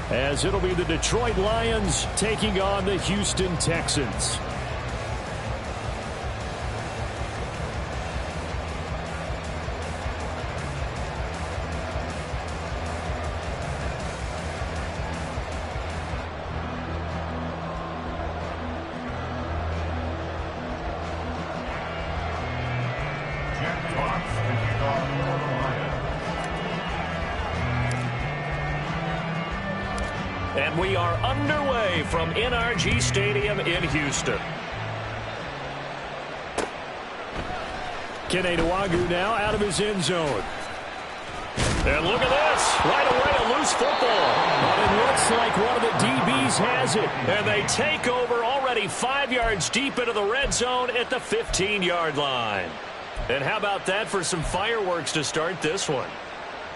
as it'll be the Detroit Lions taking on the Houston Texans. And we are underway from NRG Stadium in Houston. Kene Nwangwu now out of his end zone. And look at this. Right away, a loose football. But it looks like one of the DBs has it. And they take over already 5 yards deep into the red zone at the 15-yard line. And how about that for some fireworks to start this one?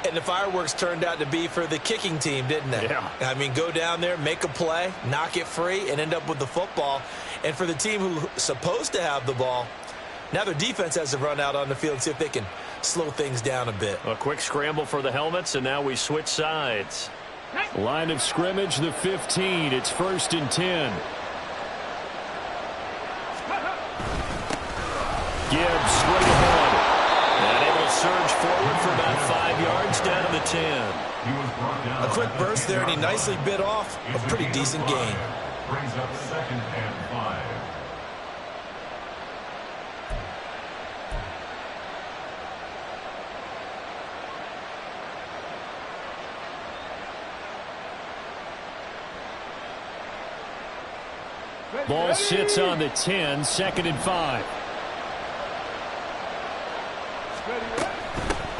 And the fireworks turned out to be for the kicking team, didn't they? Yeah. I mean, go down there, make a play, knock it free, and end up with the football. And for the team who's supposed to have the ball, now their defense has to run out on the field and see if they can slow things down a bit. A quick scramble for the helmets, and now we switch sides. Line of scrimmage, the 15. It's 1st and 10. Gibbs straight ahead. And able to surge forward for about 5 yards down to the 10. A quick burst there, and he nicely bit off a pretty decent gain. Brings up 2nd and 5. Ball sits on the 10, 2nd and 5.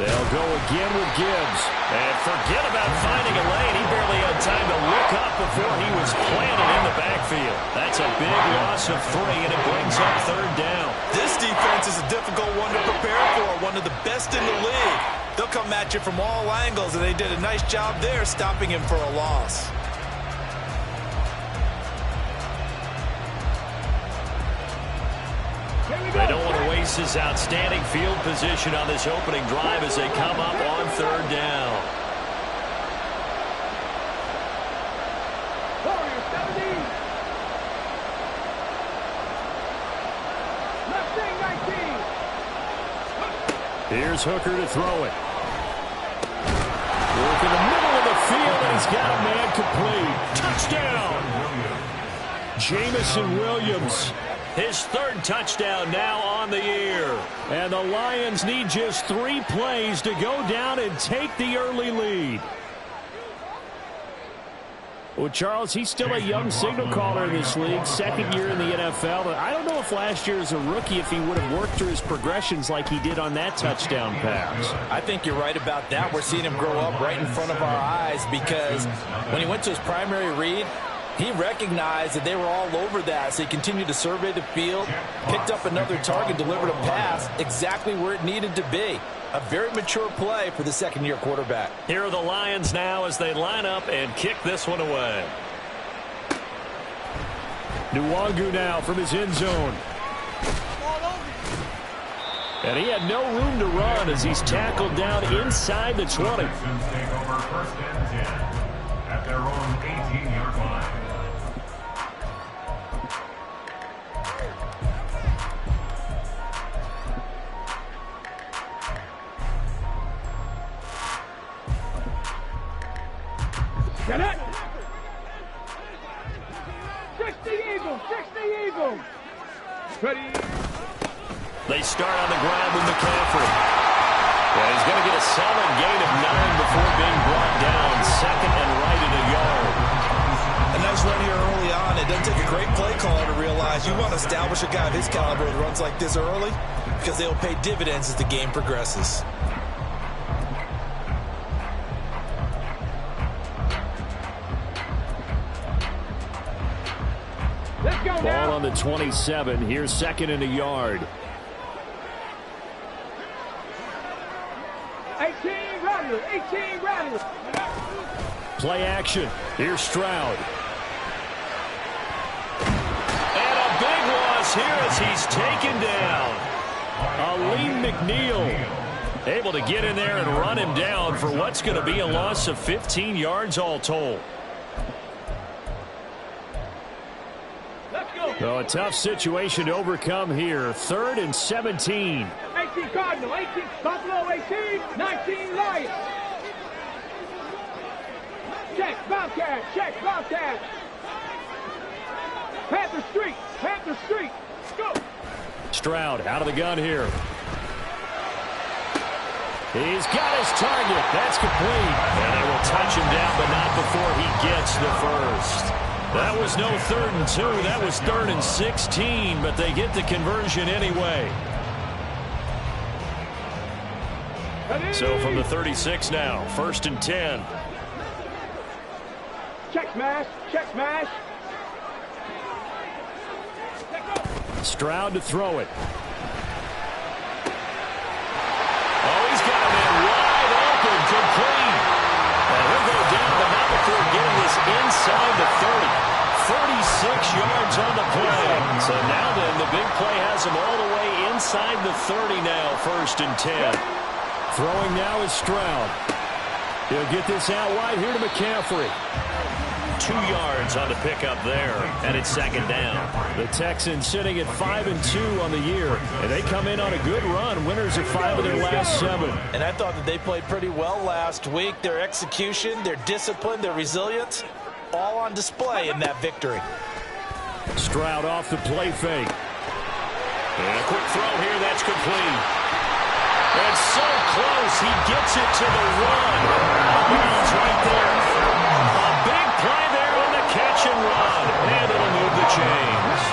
They'll go again with Gibbs. And forget about finding a lane. He barely had time to look up before he was planted in the backfield. That's a big loss of 3, and it brings up 3rd down. This defense is a difficult one to prepare for, one of the best in the league. They'll come at you from all angles, and they did a nice job there stopping him for a loss. They don't want to waste his outstanding field position on this opening drive as they come up on 3rd down. Here's Hooker to throw it. Work in the middle of the field, and he's got a man complete. Touchdown! Jameson Williams. His 3rd touchdown now on the year. And the Lions need just 3 plays to go down and take the early lead. Well, Charles, he's still a young signal caller in this league, 2nd year in the NFL. But I don't know if last year as a rookie, if he would have worked through his progressions like he did on that touchdown pass. I think you're right about that. We're seeing him grow up right in front of our eyes because when he went to his primary read, he recognized that they were all over that, so he continued to survey the field, picked up another target, delivered a pass exactly where it needed to be. A very mature play for the 2nd-year quarterback. Here are the Lions now as they line up and kick this one away. Nwangwu now from his end zone. And he had no room to run as he's tackled down inside the 20. Take over 1st and 10 at their own 18-yard line. Get it! 60 Eagles! 60 Eagles! Ready? They start on the ground with McCaffrey. And he's going to get a solid gain of 9 before being brought down. 2nd and right at a yard. A nice run here early on. It doesn't take a great play caller to realize you want to establish a guy of his caliber that runs like this early because they'll pay dividends as the game progresses. Ball on the 27. Here's 2nd and a yard. 18 Rattler! 18 Rattler! Play action. Here's Stroud. And a big loss here as he's taken down. Aleem McNeil able to get in there and run him down for what's going to be a loss of 15 yards all told. So a tough situation to overcome here. 3rd and 17. 18 Cardinal, 18 Buffalo, 18, 19 Lions. Check, Bobcat, check, Bobcat. Panther Street, Panther Street. Go. Stroud out of the gun here. He's got his target. That's complete. And they will touch him down, but not before he gets the first. That was no 3rd and 2. That was 3rd and 16, but they get the conversion anyway. So from the 36 now, 1st and 10. Check smash, check smash. Stroud to throw it. Oh, he's got him in wide open, complete. And he'll go down, but not before getting this inside the 30. 46 yards on the play. So now then, the big play has him all the way inside the 30 now, 1st and 10. Throwing now is Stroud. He'll get this out wide here to McCaffrey. 2 yards on the pickup there, and it's 2nd down. The Texans sitting at 5-2 on the year, and they come in on a good run. Winners of 5 of their last 7. And I thought that they played pretty well last week. Their execution, their discipline, their resilience, all on display in that victory. Stroud off the play fake. And a quick throw here, that's complete. And so close, he gets it to the run. Bounds right there. A big play there on the catch and run. And it'll move the chains.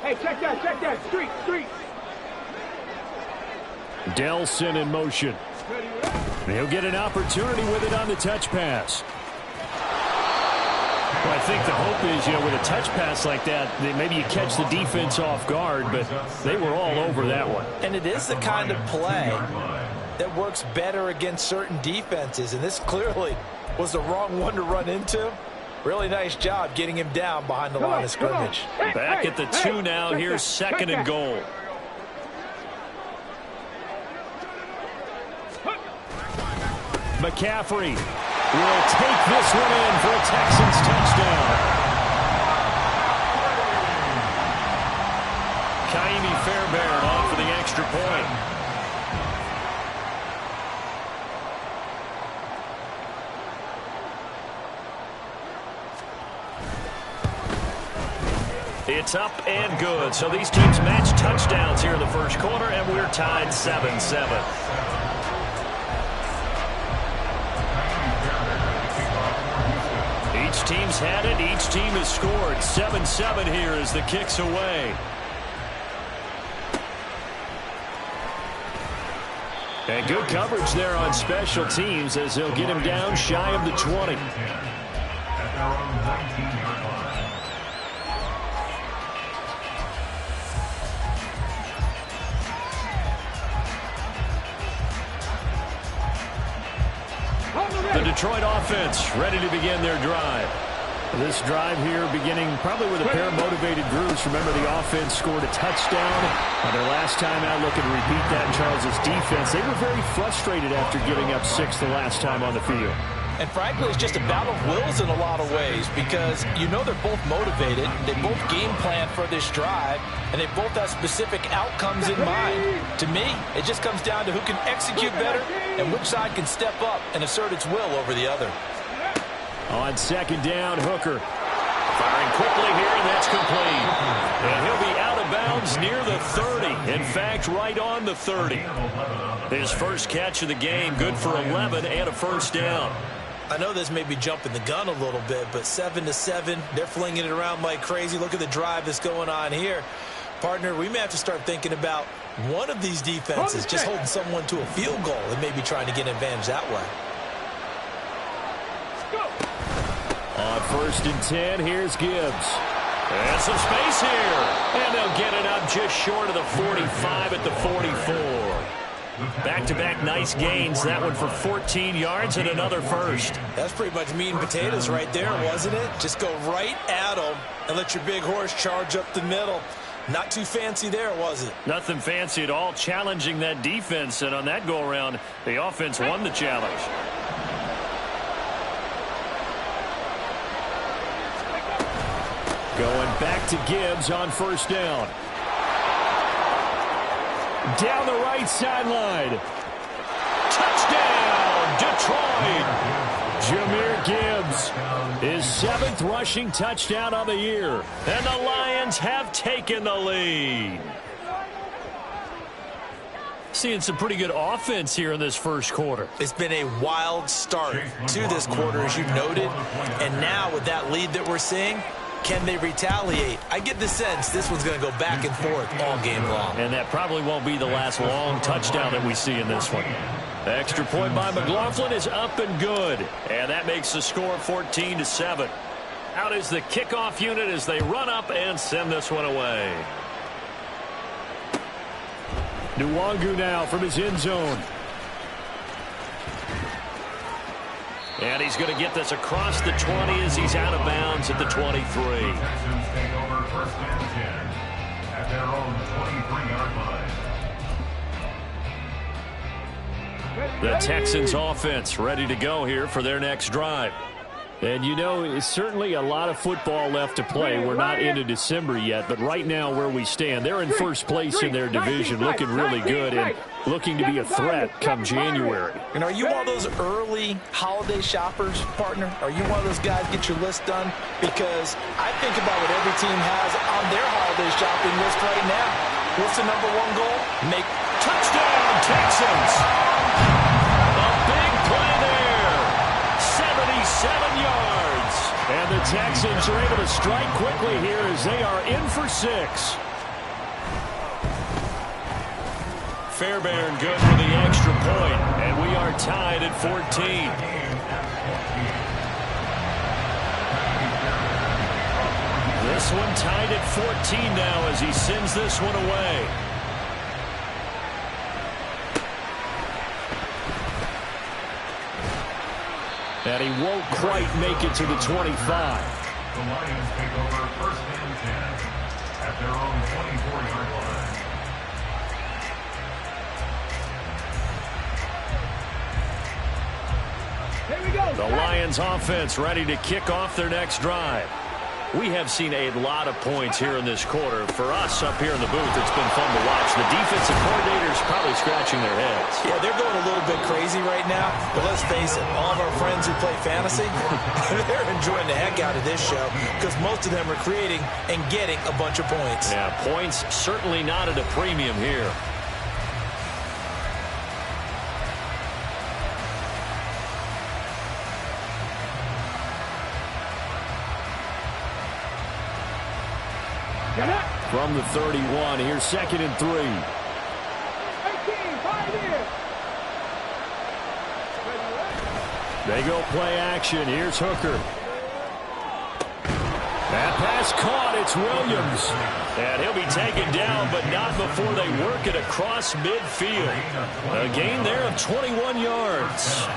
Hey, check that, street, street. Delson in motion. He'll get an opportunity with it on the touch pass. Well, I think the hope is, with a touch pass like that, maybe you catch the defense off guard, but they were all over that one. And it is the kind of play that works better against certain defenses, and this clearly was the wrong one to run into. Really nice job getting him down behind the line of scrimmage. Back at the 2 now. Here's 2nd and goal. McCaffrey will take this one in for a Texans touchdown. Ka'imi Fairbairn on for the extra point. It's up and good. So these teams match touchdowns here in the first quarter, and we're tied 7-7. Each team's had it. Each team has scored. 7-7 here as the kick's away. And good coverage there on special teams as they'll get him down shy of the 20. At their own 19-yard line. The Detroit offense ready to begin their drive. This drive here beginning probably with a pair of motivated groups. Remember, the offense scored a touchdown on their last time out, looking to repeat that in Charles' defense. They were very frustrated after giving up 6 the last time on the field. And frankly, it's just a battle of wills in a lot of ways because they're both motivated. They both game plan for this drive, and they both have specific outcomes in mind. To me, it just comes down to who can execute better and which side can step up and assert its will over the other. On 2nd down, Hooker. Firing quickly here, and that's complete. And he'll be out of bounds near the 30. In fact, right on the 30. His first catch of the game, good for 11 and a first down. I know this may be jumping the gun a little bit, but 7-7, they're flinging it around like crazy. Look at the drive that's going on here. Partner, we may have to start thinking about one of these defenses just holding someone to a field goal and maybe trying to get an advantage that way. On 1st and 10, here's Gibbs. And some space here. And they'll get it up just short of the 45 at the 44. Back-to-back nice gains. That one for 14 yards and another first. That's pretty much meat and potatoes right there, wasn't it? Just go right at them and let your big horse charge up the middle. Not too fancy there, was it? Nothing fancy at all, challenging that defense, and on that go-around, the offense won the challenge. Going back to Gibbs on first down. Down the right sideline. Touchdown, Detroit! Jahmyr Gibbs, his 7th rushing touchdown of the year. And the Lions have taken the lead. Seeing some pretty good offense here in this first quarter. It's been a wild start to this quarter, as you've noted. And now with that lead that we're seeing, can they retaliate? I get the sense this one's going to go back and forth all game long. And that probably won't be the last long touchdown that we see in this one. The extra point by McLaughlin is up and good. And that makes the score 14-7. Out is the kickoff unit as they run up and send this one away. Nwangu now from his end zone. And he's going to get this across the 20 as he's out of bounds at the 23. Texans take over first and 10 at their own 23-yard line. The Texans offense ready to go here for their next drive. And you know, it's certainly a lot of football left to play. We're not into December yet, but right now where we stand, they're in first place in their division, looking really good and looking to be a threat come January. And are you one of those early holiday shoppers, partner? Are you one of those guys get your list done? Because I think about what every team has on their holiday shopping list right now. What's the #1 goal? Make touchdown, Texans! A big play there. 77 yards. And the Texans are able to strike quickly here as they are in for 6. Fairbairn good for the extra point, and we are tied at 14. This one tied at 14 now as he sends this one away. And he won't quite make it to the 25. The Lions take over first and 10 at their own 24-yard line. Here we go. The Lions offense ready to kick off their next drive. We have seen a lot of points here in this quarter. For us up here in the booth, it's been fun to watch. The defensive coordinators probably scratching their heads. Yeah, they're going a little bit crazy right now. But let's face it, all of our friends who play fantasy, they're enjoying the heck out of this show because most of them are creating and getting a bunch of points. Yeah, points certainly not at a premium here. From the 31, here's 2nd and 3. 18, 5 here. They go play action. Here's Hooker. That pass caught. It's Williams. And he'll be taken down, but not before they work it across midfield. A gain there of 21 yards.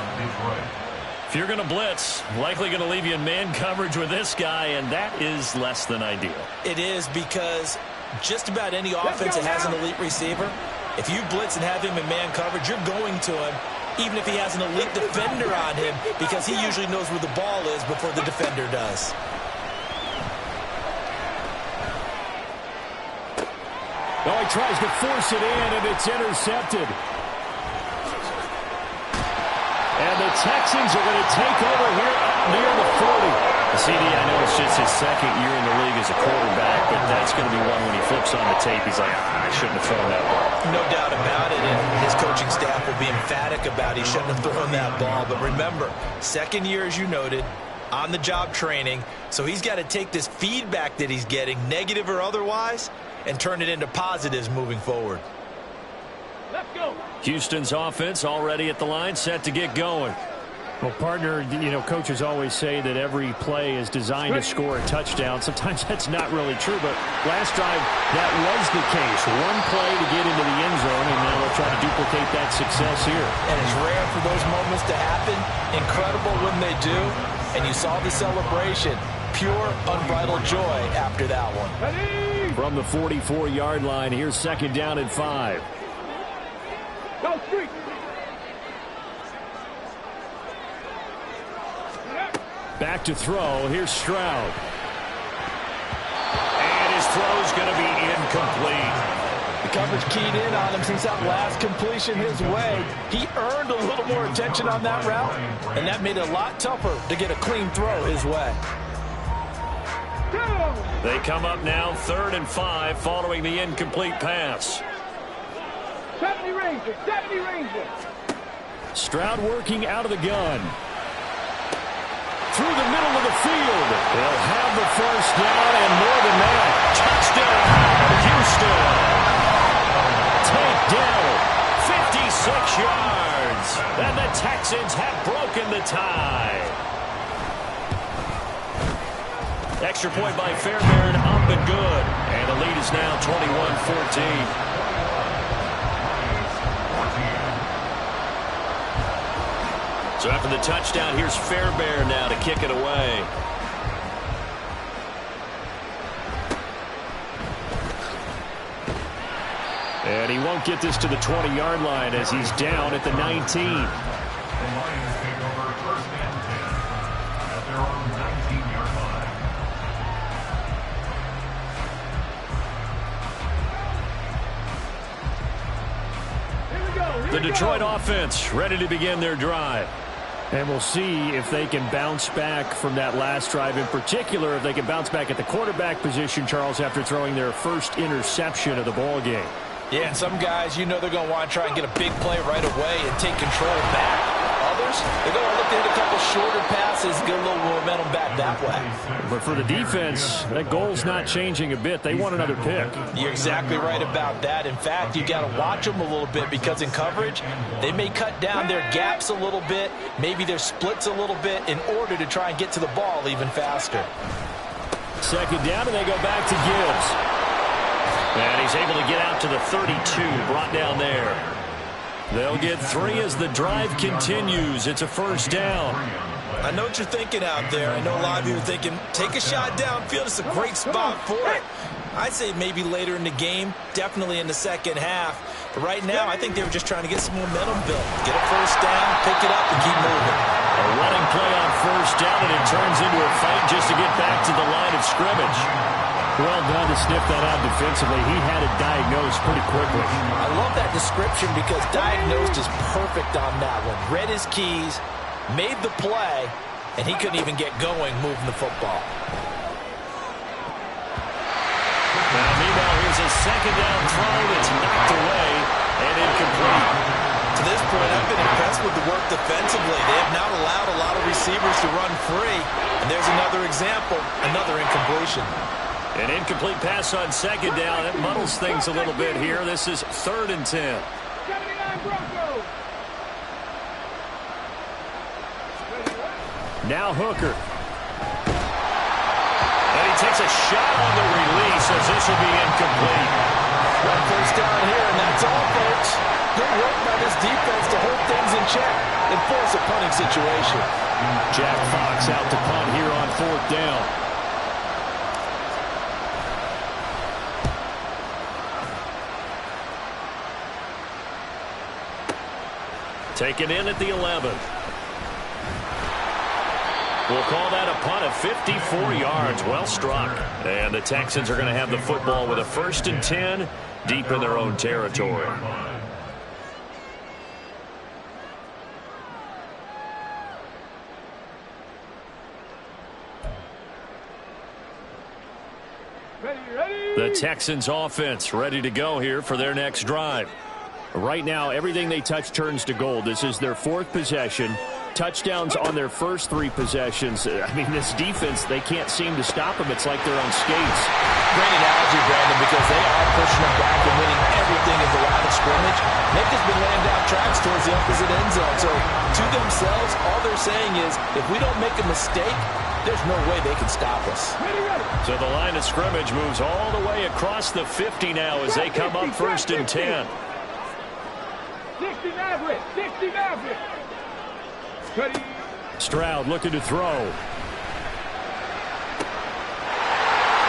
If you're going to blitz, likely going to leave you in man coverage with this guy, and that is less than ideal. It is because just about any offense that has an elite receiver, if you blitz and have him in man coverage, you're going to him, even if he has an elite defender on him, because he usually knows where the ball is before the defender does. Oh, he tries to force it in, and it's intercepted. And the Texans are going to take over here up near the 40. CD, I know it's just his 2nd year in the league as a quarterback, but that's going to be one when he flips on the tape. He's like, I shouldn't have thrown that ball. No doubt about it, and his coaching staff will be emphatic about he shouldn't have thrown that ball. But remember, 2nd year, as you noted, on-the-job training, so he's got to take this feedback that he's getting, negative or otherwise, and turn it into positives moving forward. Let's go. Houston's offense already at the line, set to get going. Well, partner, you know, coaches always say that every play is designed to score a touchdown. Sometimes that's not really true, but last drive, that was the case. One play to get into the end zone, and now they'll try to duplicate that success here. And it's rare for those moments to happen. Incredible when they do. And you saw the celebration. Pure, unbridled joy after that one. Ready? From the 44-yard line, here's second down and 5. Go street. Back to throw. Here's Stroud. And his throw's going to be incomplete. The coverage keyed in on him since that last completion his way. He earned a little more attention on that route, and that made it a lot tougher to get a clean throw his way. They come up now 3rd and 5 following the incomplete pass. 70 Rangers, 70 Rangers. Stroud working out of the gun. Through the middle of the field. They'll have the first down and more than that. Touchdown, Houston. Takedown. 56 yards. And the Texans have broken the tie. Extra point by Fairbairn, up and good. And the lead is now 21-14. So after the touchdown, here's Fairbairn now to kick it away. And he won't get this to the 20-yard line as he's down at the 19. The Lions take over 1st and 10 at their own 19-yard line. Here we go. Here The we Detroit go. offense ready to begin their drive. And we'll see if they can bounce back from that last drive. In particular, if they can bounce back at the quarterback position, Charles, after throwing their first interception of the ball game. Yeah, and some guys, you know they're going to want to try and get a big play right away and take control back. Others, they're going to look to hit a couple shorter passes, get a little momentum back that way. But for the defense, that goal's not changing a bit. They want another pick. You're exactly right about that. In fact, you got to watch them a little bit because in coverage, they may cut down their gaps a little bit, maybe their splits a little bit in order to try and get to the ball even faster. Second down, and they go back to Gibbs. And he's able to get out to the 32, brought down there. They'll get 3 as the drive continues. It's a first down. I know what you're thinking out there. I know a lot of you are thinking, take a shot downfield. It's a great spot for it. I'd say maybe later in the game, definitely in the second half. But right now, I think they were just trying to get some momentum built. Get a first down, pick it up, and keep moving. A running play on first down, and it turns into a fight just to get back to the line of scrimmage. Well done to sniff that out defensively. He had it diagnosed pretty quickly. I love that description because diagnosed is perfect on that one. Read his keys, made the play, and he couldn't even get going moving the football. Now, meanwhile, here's a second down throw that's knocked away and incomplete. To this point, I've been impressed with the work defensively. They have not allowed a lot of receivers to run free. And there's another example, another incompletion. An incomplete pass on second down. It muddles things a little bit here. This is 3rd and 10. 79 Broncos. Now Hooker. And he takes a shot on the release as this will be incomplete. One first down here, and that's all, folks. Good work by this defense to hold things in check and force a punting situation. Jack Fox out to punt here on 4th down. Taken in at the 11. We'll call that a punt of 54 yards. Well struck. And the Texans are going to have the football with a 1st and 10 deep in their own territory. Ready. The Texans offense ready to go here for their next drive. Right now, everything they touch turns to gold. This is their 4th possession. Touchdowns on their first 3 possessions. I mean, this defense, they can't seem to stop them. It's like they're on skates. Great analogy, Brandon, because they are pushing them back and winning everything at the line of scrimmage. Nick has been laying down tracks towards the opposite end zone. So, to themselves, all they're saying is, if we don't make a mistake, there's no way they can stop us. Ready. So the line of scrimmage moves all the way across the 50 now as they come up 1st and 10. 60 Maverick. 60 Maverick. Ready. Stroud looking to throw.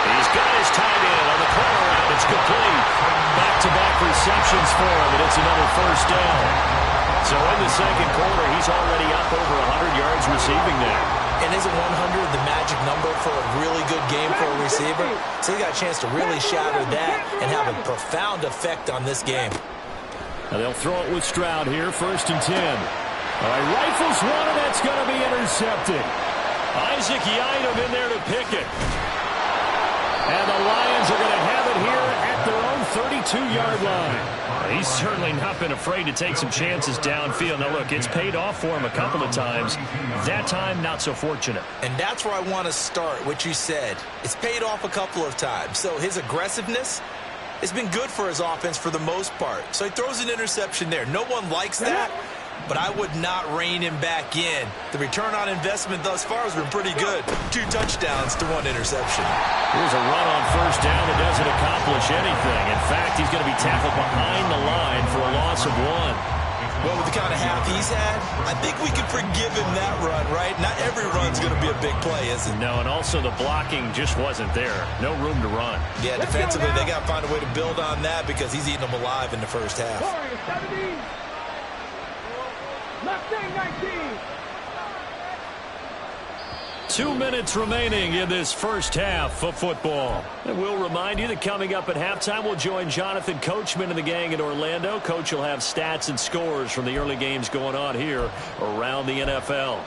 He's got his tight end on the corner It's complete. Back-to-back receptions for him, and it's another first down. So in the second quarter, he's already up over 100 yards receiving there. And isn't 100 the magic number for a really good game for a receiver? So he got a chance to really shatter that and have a profound effect on this game. Now they'll throw it with Stroud here, 1st and 10. All right, rifles one, and that's going to be intercepted. Isaac Yiadom in there to pick it. And the Lions are going to have it here at their own 32-yard line. He's certainly not been afraid to take some chances downfield. Now, look, it's paid off for him a couple of times. That time, not so fortunate. And that's where I want to start, what you said. It's paid off a couple of times. So his aggressiveness has been good for his offense for the most part. So he throws an interception there. No one likes that, but I would not rein him back in. The return on investment thus far has been pretty good. 2 touchdowns to 1 interception. Here's a run on 1st down that doesn't accomplish anything. In fact, he's going to be tackled behind the line for a loss of 1. Well, with the kind of half he's had, I think we can forgive him that run, right? Not every run's going to be a big play, is it? No, and also the blocking just wasn't there. No room to run. Yeah, defensively, they got to find a way to build on that because he's eating them alive in the first half. 2 minutes remaining in this first half of football. And we'll remind you that coming up at halftime, we'll join Jonathan Coachman and the gang in Orlando. Coach will have stats and scores from the early games going on here around the NFL.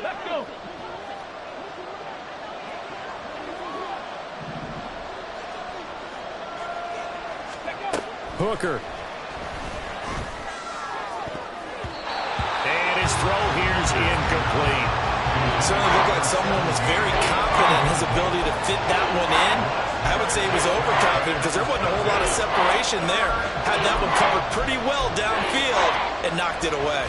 Let's go. Hooker. And his throw here's incomplete. Certainly looked like someone was very confident in his ability to fit that one in. I would say he was overconfident because there wasn't a whole lot of separation there. Had that one covered pretty well downfield and knocked it away.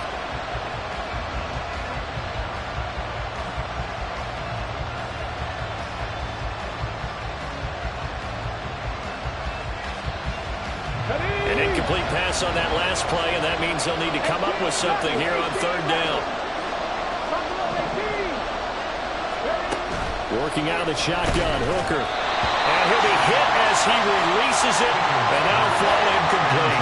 An incomplete pass on that last play, and that means they'll need to come up with something here on 3rd down. Working out of the shotgun, Hooker. And he'll be hit as he releases it, and that'll fall incomplete.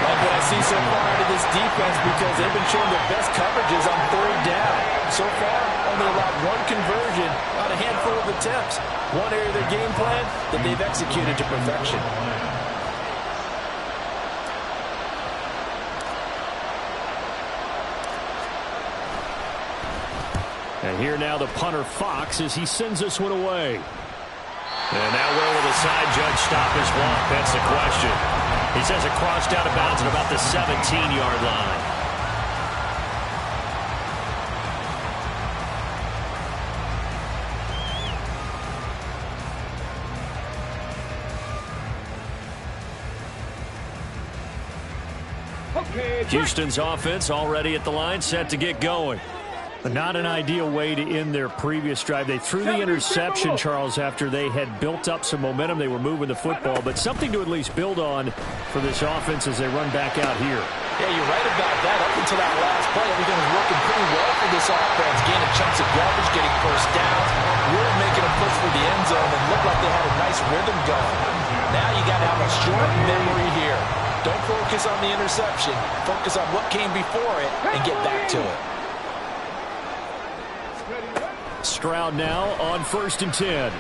Like what I see so far out of this defense because they've been showing their best coverages on 3rd down. So far, only allowed 1 conversion on a handful of attempts. One area of their game plan that they've executed to perfection. And here now the punter Fox as he sends this one away. And now where will the side judge stop his walk? That's the question. He says it crossed out of bounds at about the 17-yard line. Houston's offense already at the line, set to get going. But not an ideal way to end their previous drive. They threw the interception, Charles, after they had built up some momentum. They were moving the football, but something to at least build on for this offense as they run back out here. Yeah, you're right about that. Up until that last play, everything was working pretty well for this offense. Gaining chunks of yardage, getting first downs, really making a push for the end zone, and looked like they had a nice rhythm going. Now you got to have a short memory here. Don't focus on the interception. Focus on what came before it and get back to it. Stroud now on 1st and 10.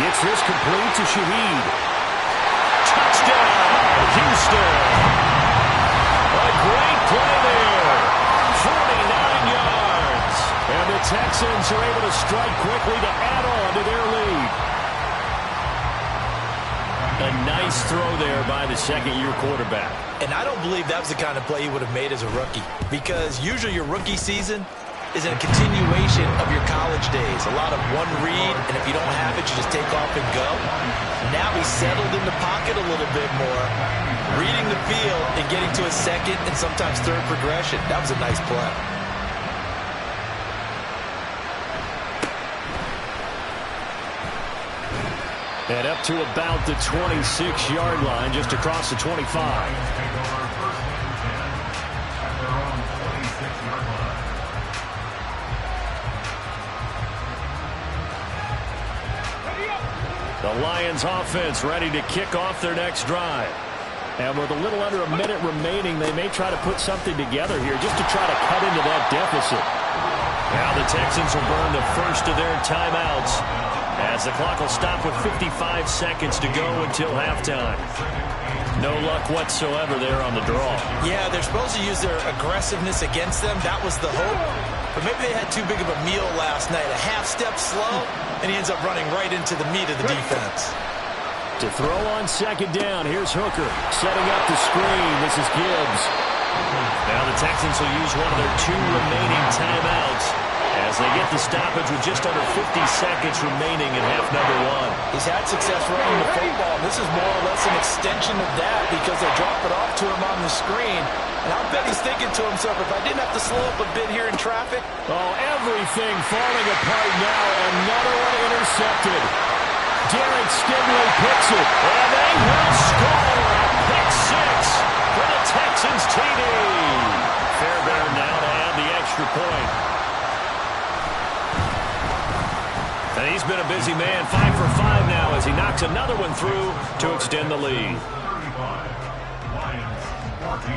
Gets this complete to Shaheed. Touchdown, Houston. A great play there. 49 yards. And the Texans are able to strike quickly to add on to their lead. A nice throw there by the second-year quarterback. And I don't believe that was the kind of play he would have made as a rookie, because usually your rookie season is a continuation of your college days. A lot of one read, and if you don't have it, you just take off and go. Now he's settled in the pocket a little bit more, reading the field and getting to a second and sometimes third progression. That was a nice play. And up to about the 26-yard line, just across the 25. Take over first and 10 at their own 26-yard line. The Lions offense ready to kick off their next drive. And with a little under a minute remaining, they may try to put something together here just to try to cut into that deficit. Now the Texans will burn the first of their timeouts as the clock will stop with 55 seconds to go until halftime. No luck whatsoever there on the draw. Yeah, they're supposed to use their aggressiveness against them. That was the hope. But maybe they had too big of a meal last night. A half step slow, and he ends up running right into the meat of the defense. To throw on second down, here's Hooker setting up the screen. This is Gibbs. Now the Texans will use one of their 2 remaining timeouts as they get the stoppage with just under 50 seconds remaining in half number 1. He's had success running the football. This is more or less an extension of that because they drop it off to him on the screen. And I'll bet he's thinking to himself, if I didn't have to slow up a bit here in traffic. Oh, everything falling apart now. Another one intercepted. Derek Stingley picks it, and they will score. Pick 6 for the Texans TD. Fairbairn now to add the extra point. And he's been a busy man, 5 for 5 now as he knocks another one through to extend the lead. 35, Lions 14.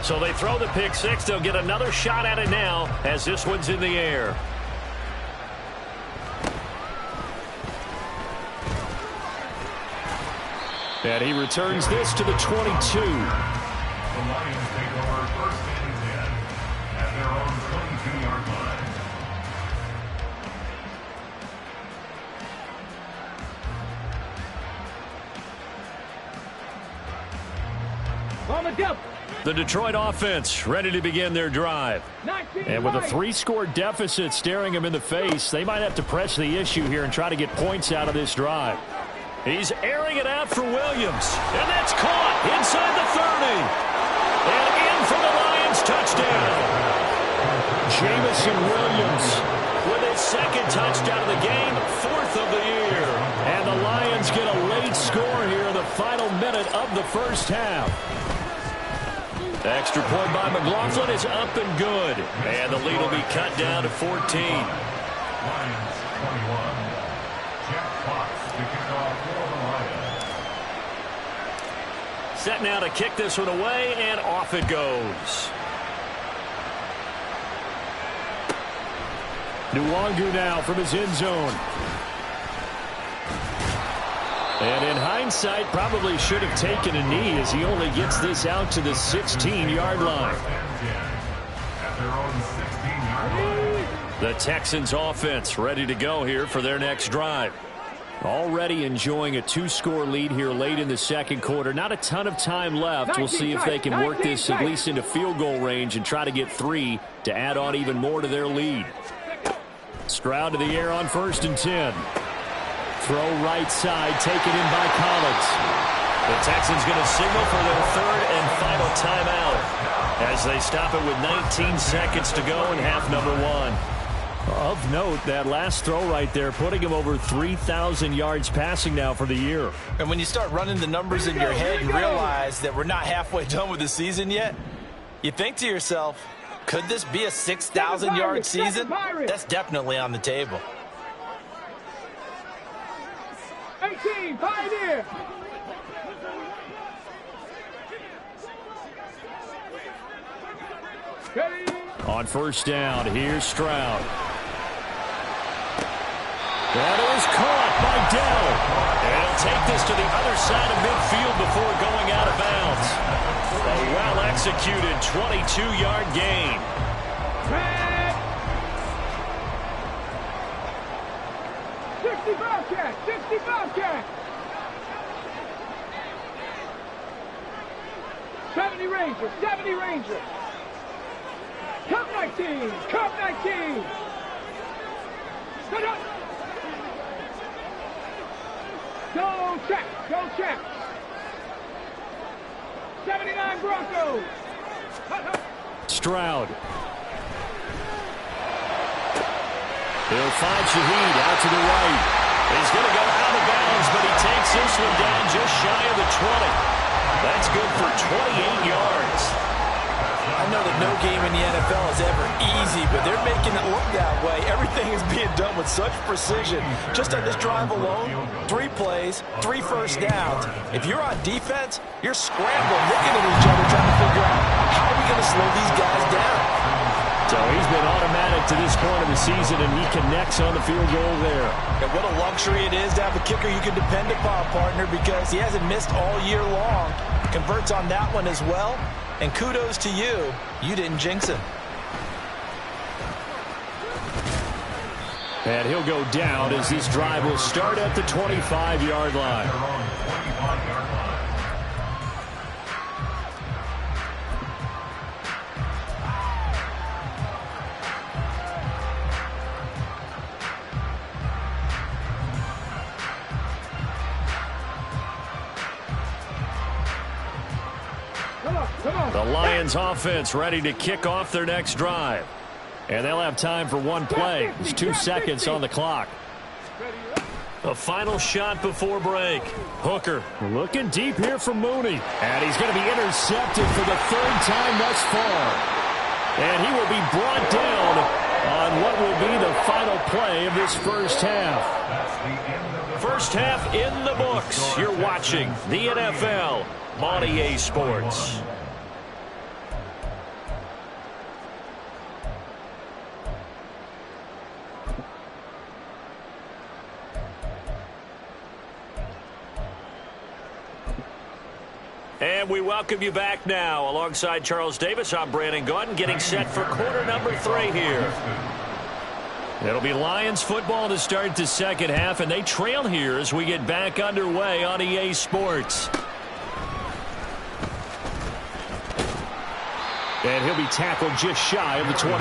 So they throw the pick 6. They'll get another shot at it now as this one's in the air. And he returns this to the 22. The Lions take over first and 10 at their own 22-yard line. On the double. The Detroit offense ready to begin their drive. And with a 3-score deficit staring them in the face, they might have to press the issue here and try to get points out of this drive. He's airing it out for Williams. And that's caught inside the 30. And in for the Lions touchdown. Jameson Williams with his 2nd touchdown of the game, 4th of the year. And the Lions get a late score here in the final minute of the first half. Extra point by McLaughlin is up and good. And the lead will be cut down to 14. Lions 21. Jack Fox to kick off for the Lions. Set now to kick this one away, and off it goes. Nwangu now from his end zone. And in hindsight, probably should have taken a knee as he only gets this out to the 16-yard line. At their own 16-yard line. The Texans offense ready to go here for their next drive. Already enjoying a 2-score lead here late in the second quarter. Not a ton of time left. We'll see if they can work this at least into field goal range and try to get 3 to add on even more to their lead. Stroud to the air on 1st and 10. Throw right side, taken in by Collins. The Texans going to signal for their 3rd and final timeout as they stop it with 19 seconds to go in half number 1. Of note, that last throw right there, putting him over 3,000 yards passing now for the year. And when you start running the numbers in your head and realize that we're not halfway done with the season yet, you think to yourself, could this be a 6,000-yard season? That's definitely on the table. 18, Pioneer. On 1st down, here's Stroud. That is caught by Dell. And he'll take this to the other side of midfield before going out of bounds. A well-executed 22-yard gain. 65 catch, 65 catch. 70 Rangers, 70 Rangers. Cup 19, Cup 19. Set up. Go check, go check. 79 Broncos. Stroud. He'll find Shaheed out to the right. He's going to go out of bounds, but he takes this one down just shy of the 20. That's good for 28 yards. I know that no game in the NFL is ever easy, but they're making it look that way. Everything is being done with such precision. Just on this drive alone, 3 plays, 3 first downs. If you're on defense, you're scrambling, looking at each other, trying to figure out how are we going to slow these guys down. So he's been automatic to this point of the season, and he connects on the field goal there. And what a luxury it is to have a kicker you can depend upon, partner, because he hasn't missed all year long. Converts on that one as well. And kudos to you. You didn't jinx him. And he'll go down as this drive will start at the 25-yard line. The Lions offense ready to kick off their next drive. And they'll have time for one play. There's 2 seconds on the clock. A final shot before break. Hooker Looking deep here for Mooney. And he's going to be intercepted for the 3rd time thus far. And he will be brought down on what will be the final play of this first half. First half in the books. You're watching the NFL on EA Sports. And we welcome you back now. Alongside Charles Davis, I'm Brandon Gaudin, getting set for quarter number 3 here. It'll be Lions football to start the second half, and they trail here as we get back underway on EA Sports. And he'll be tackled just shy of the 25. The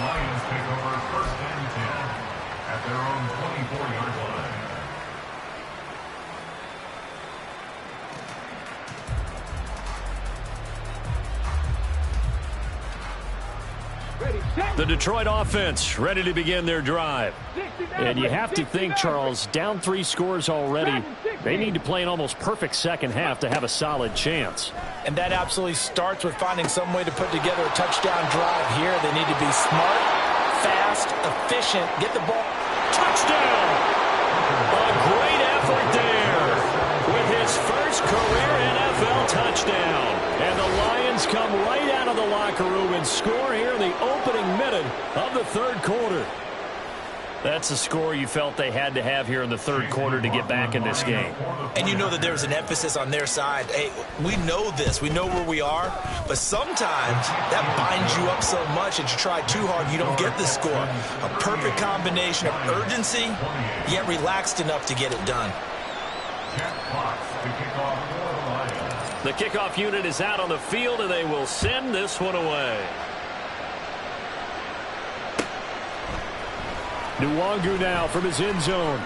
Lions take over 1st and 10 at their own 24-yard line. The Detroit offense ready to begin their drive. And you have to think, Charles, down 3 scores already. They need to play an almost perfect second half to have a solid chance. And that absolutely starts with finding some way to put together a touchdown drive here. They need to be smart, fast, efficient, get the ball. Touchdown! A great effort there with his first career NFL touchdown. And the Lions come right out of the locker room and score here in the opening minute of the 3rd quarter. That's a score you felt they had to have here in the 3rd quarter to get back in this game. And you know that there's an emphasis on their side. Hey, we know this. We know where we are. But sometimes that binds you up so much that you try too hard, you don't get the score. A perfect combination of urgency, yet relaxed enough to get it done. The kickoff unit is out on the field, and they will send this one away. Nwangu now from his end zone.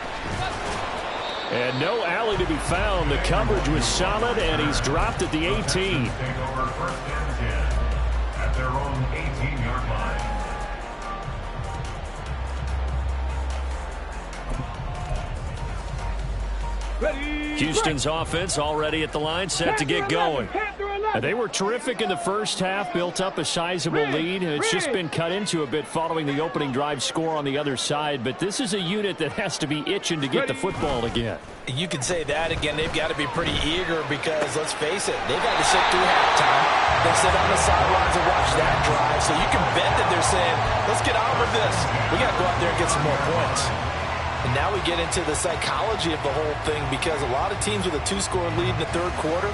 And no alley to be found. The coverage was solid, and he's dropped at the 18. Take over 1st and 10 at their own 18-yard line. Houston's offense already at the line, set to get going. They were terrific in the first half, built up a sizable lead, and it's just been cut into a bit following the opening drive score on the other side. But this is a unit that has to be itching to get the football again. You can say that again. They've got to be pretty eager because, let's face it, they've had to sit through halftime. They sit on the sidelines and watch that drive. So you can bet that they're saying, let's get on with this. We got to go out there and get some more points. And now we get into the psychology of the whole thing, because a lot of teams with a 2-score lead in the 3rd quarter,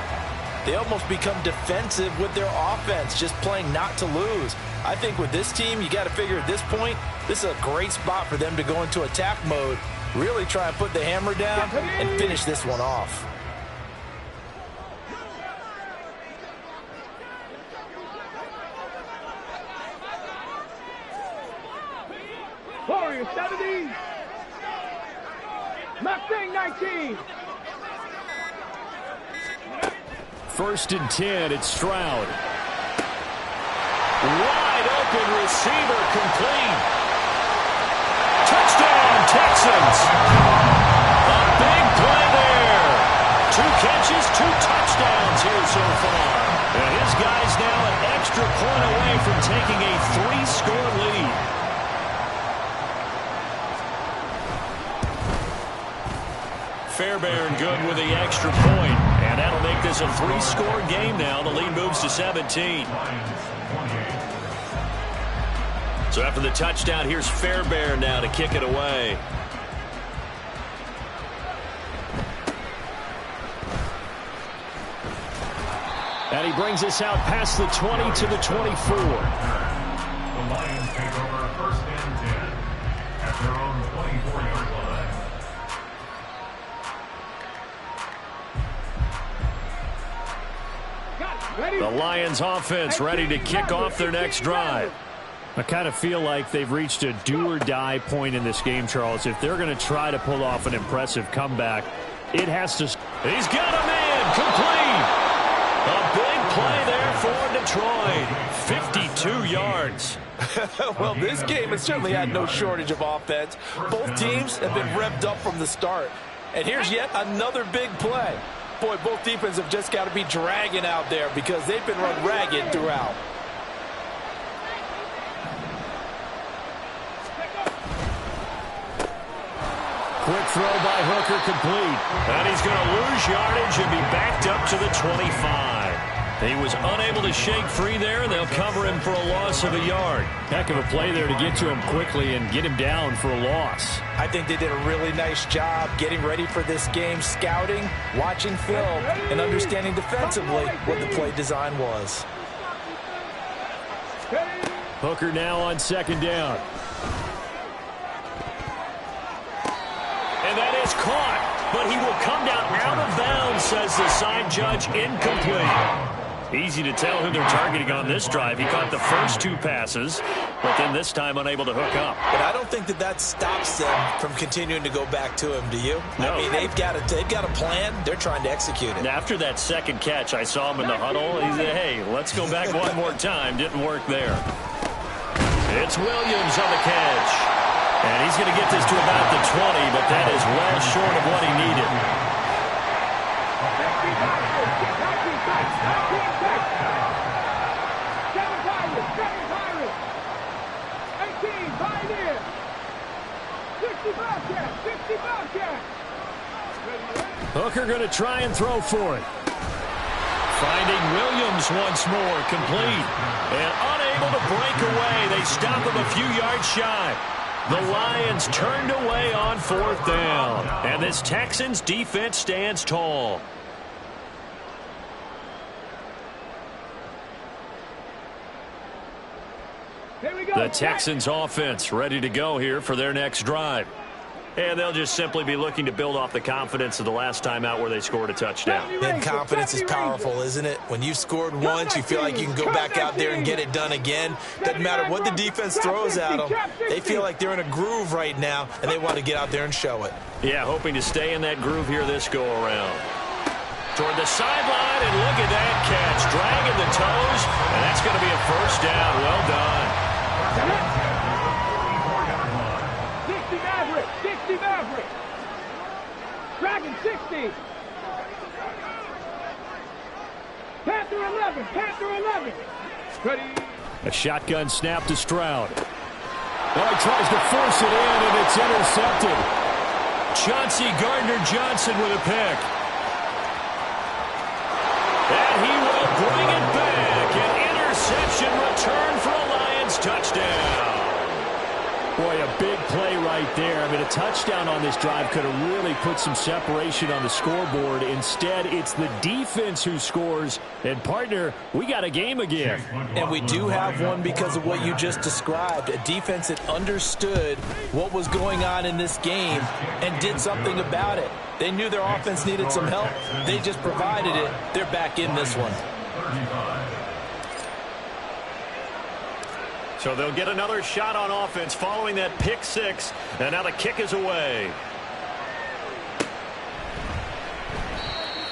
they almost become defensive with their offense, just playing not to lose. I think with this team, you got to figure at this point, this is a great spot for them to go into attack mode, really try and put the hammer down and finish this one off. Warriors 70. Mustang 19. 1st and 10, it's Stroud. Wide open receiver, complete. Touchdown, Texans. A big play there. 2 catches, 2 touchdowns here so far. And his guy's now an extra point away from taking a 3-score lead. Fairbairn good with the extra point. And that'll make this a 3-score game now. The lead moves to 17. So after the touchdown, here's Fairbairn now to kick it away. And he brings us out past the 20 to the 24. The Lions take over 1st and 10 at their own 24-yard line. The Lions offense ready to kick off their next drive. I kind of feel like they've reached a do-or-die point in this game, Charles. If they're going to try to pull off an impressive comeback, it has to... He's got a man complete. A big play there for Detroit. 52 yards. Well, this game has certainly had no shortage of offense. Both teams have been revved up from the start. And here's yet another big play. Boy, both defenses have just got to be dragging out there because they've been run ragged throughout. Quick throw by Hooker complete. And he's going to lose yardage and be backed up to the 25. He was unable to shake free there, and they'll cover him for a loss of a yard. Heck of a play there to get to him quickly and get him down for a loss. I think they did a really nice job getting ready for this game, scouting, watching film, and understanding defensively what the play design was. Hooker now on 2nd down. And that is caught, but he will come down out of bounds, says the side judge, incomplete. Easy to tell who they're targeting on this drive. He caught the first 2 passes, but then this time unable to hook up. But I don't think that stops them from continuing to go back to him, do you? No. I mean, they've got a plan. They're trying to execute it. After that second catch, I saw him in the huddle. He said, hey, let's go back one more time. Didn't work there. It's Williams on the catch. And he's going to get this to about the 20, but that is well short of what he needed. Hooker going to try and throw for it. Finding Williams once more, complete. And unable to break away. They stop him a few yards shy. The Lions turned away on 4th down. And this Texans defense stands tall. The Texans offense ready to go here for their next drive. And they'll just simply be looking to build off the confidence of the last time out where they scored a touchdown. And confidence is powerful, isn't it? When you've scored once, you feel like you can go back out there and get it done again. Doesn't matter what the defense throws at them. They feel like they're in a groove right now, and they want to get out there and show it. Yeah, hoping to stay in that groove here this go-around. Toward the sideline, and look at that catch. Dragging the toes, and that's going to be a 1st down. Well done. 60 Maverick. Dragon 60. Panther 11. Panther 11. Ready. A shotgun snap to Stroud. Well, he tries to force it in, and it's intercepted. Chauncey Gardner-Johnson with a pick. And he will bring it back. An interception return for a Lions touchdown. Boy, a big play right there. I mean, a touchdown on this drive could have really put some separation on the scoreboard. Instead, it's the defense who scores. And, partner, we got a game again. And we do have one because of what you just described. A defense that understood what was going on in this game and did something about it. They knew their offense needed some help. They just provided it. They're back in this one. So they'll get another shot on offense following that pick 6. And now the kick is away.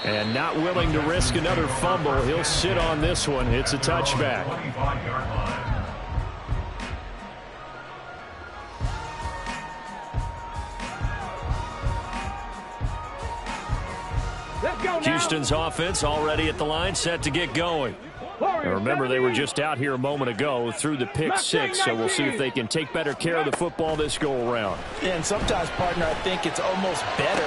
And not willing to risk another fumble. He'll sit on this one. It's a touchback. Let's go now. Houston's offense already at the line, set to get going. Now remember, they were just out here a moment ago through the pick six, so we'll see if they can take better care of the football this go-around. And sometimes, partner, I think it's almost better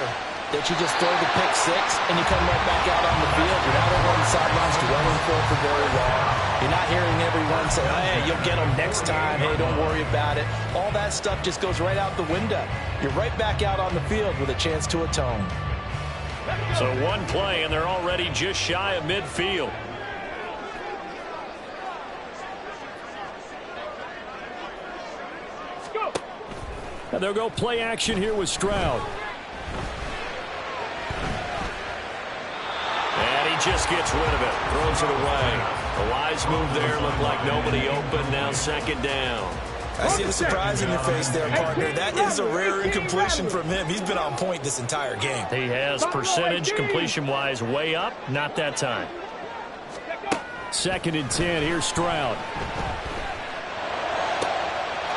that you just throw the pick six and you come right back out on the field. You're not over on the sidelines dwelling for very long. You're not hearing everyone say, oh, hey, you'll get them next time. Hey, don't worry about it. All that stuff just goes right out the window. You're right back out on the field with a chance to atone. So one play, and they're already just shy of midfield. Let's go. And they'll go play action here with Stroud. And he just gets rid of it. Throws it away. A wise move there. Looked like nobody open. Now second down. I see the surprise in your face there, partner. That is a rare incompletion from him. He's been on point this entire game. He has percentage completion-wise way up. Not that time. 2nd and 10. Here's Stroud.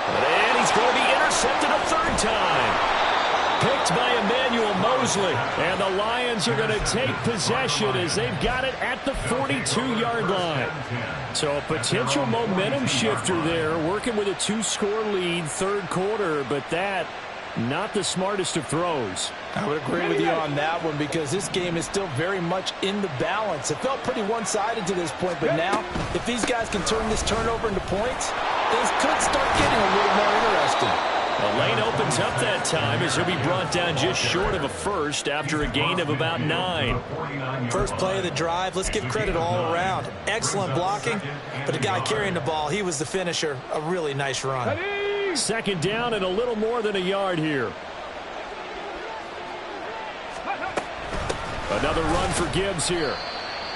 And he's going to be intercepted a third time. Picked by Emmanuel Mosley. And the Lions are going to take possession as they've got it at the 42-yard line. So a potential momentum shifter there, working with a 2-score lead, third quarter, but that, not the smartest of throws. I would agree with you on that one because this game is still very much in the balance. It felt pretty one-sided to this point, but now, if these guys can turn this turnover into points, things could start getting a little more interesting. The lane opens up that time as he'll be brought down just short of a first after a gain of about 9. First play of the drive, let's give credit all around. Excellent blocking, but the guy carrying the ball, he was the finisher. A really nice run. Second down and a little more than a yard here. Another run for Gibbs here.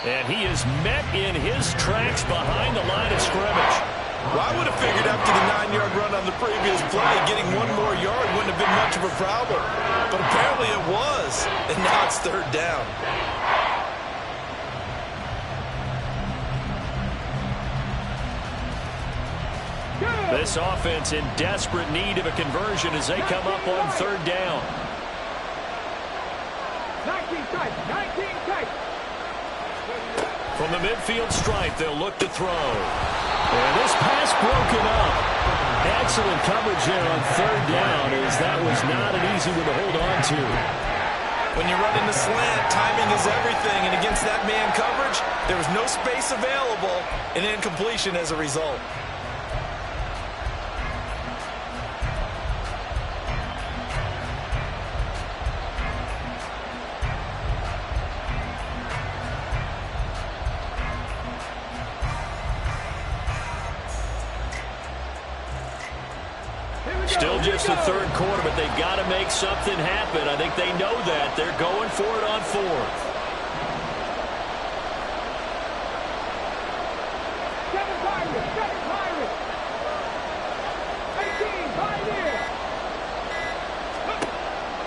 And he is met in his tracks behind the line of scrimmage. Well, I would have figured after the 9-yard run on the previous play, getting one more yard wouldn't have been much of a problem. But apparently it was, and now it's third down. This offense in desperate need of a conversion as they come up on third down. 19 tight, 19 tight. From the midfield stripe, they'll look to throw. And this pass broken up. Excellent coverage there on third down as that was not an easy one to hold on to. When you're running the slant, timing is everything. And against that man coverage, there was no space available and incompletion as a result. Still just the third quarter, but they've got to make something happen. I think they know that. They're going for it on fourth. 7 Pirates, 7 Pirates. 18, Pioneer.